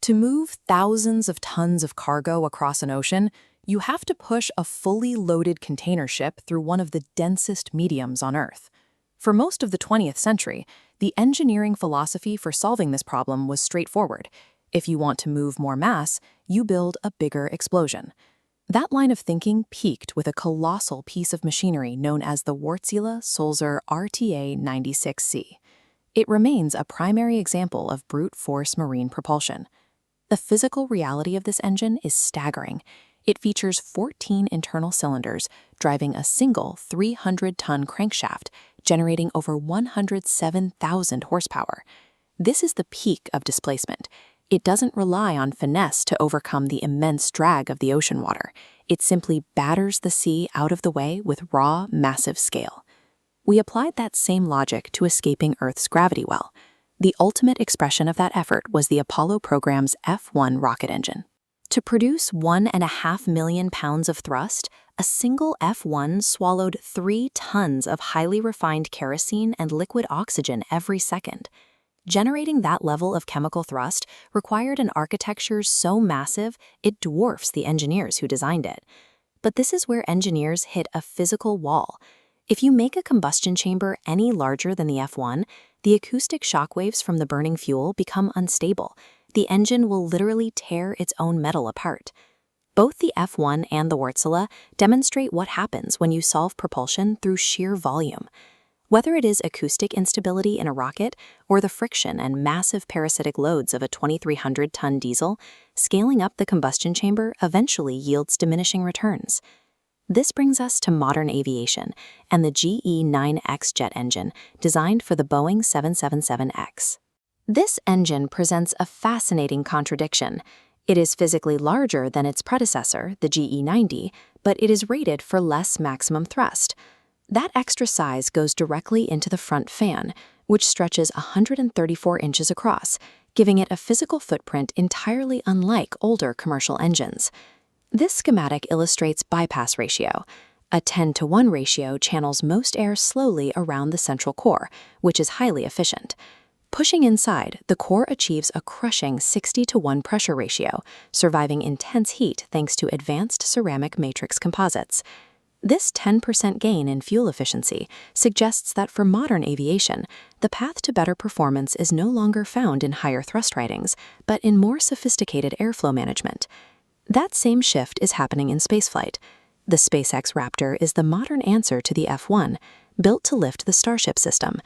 To move thousands of tons of cargo across an ocean, you have to push a fully loaded container ship through one of the densest mediums on Earth. For most of the 20th century, the engineering philosophy for solving this problem was straightforward. If you want to move more mass, you build a bigger explosion. That line of thinking peaked with a colossal piece of machinery known as the Wärtsilä-Sulzer RTA-96C. It remains a primary example of brute force marine propulsion. The physical reality of this engine is staggering. It features 14 internal cylinders driving a single 300-ton crankshaft, generating over 107,000 horsepower. This is the peak of displacement. It doesn't rely on finesse to overcome the immense drag of the ocean water. It simply batters the sea out of the way with raw, massive scale. We applied that same logic to escaping Earth's gravity well. The ultimate expression of that effort was the Apollo program's F-1 rocket engine. To produce 1.5 million pounds of thrust, a single F-1 swallowed 3 tons of highly refined kerosene and liquid oxygen every second. Generating that level of chemical thrust required an architecture so massive it dwarfs the engineers who designed it. But this is where engineers hit a physical wall. If you make a combustion chamber any larger than the F-1, the acoustic shockwaves from the burning fuel become unstable. The engine will literally tear its own metal apart. Both the F-1 and the Wärtsilä demonstrate what happens when you solve propulsion through sheer volume. Whether it is acoustic instability in a rocket or the friction and massive parasitic loads of a 2,300-ton diesel, scaling up the combustion chamber eventually yields diminishing returns. This brings us to modern aviation and the GE9X jet engine designed for the Boeing 777X. This engine presents a fascinating contradiction. It is physically larger than its predecessor, the GE90, but it is rated for less maximum thrust. That extra size goes directly into the front fan, which stretches 134 inches across, giving it a physical footprint entirely unlike older commercial engines. This schematic illustrates bypass ratio. A 10-to-1 ratio channels most air slowly around the central core, which is highly efficient. Pushing inside, the core achieves a crushing 60-to-1 pressure ratio, surviving intense heat thanks to advanced ceramic matrix composites. This 10% gain in fuel efficiency suggests that for modern aviation, the path to better performance is no longer found in higher thrust ratings, but in more sophisticated airflow management. That same shift is happening in spaceflight. The SpaceX Raptor is the modern answer to the F-1, built to lift the Starship system.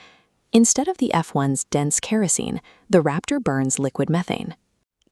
Instead of the F-1's dense kerosene, the Raptor burns liquid methane.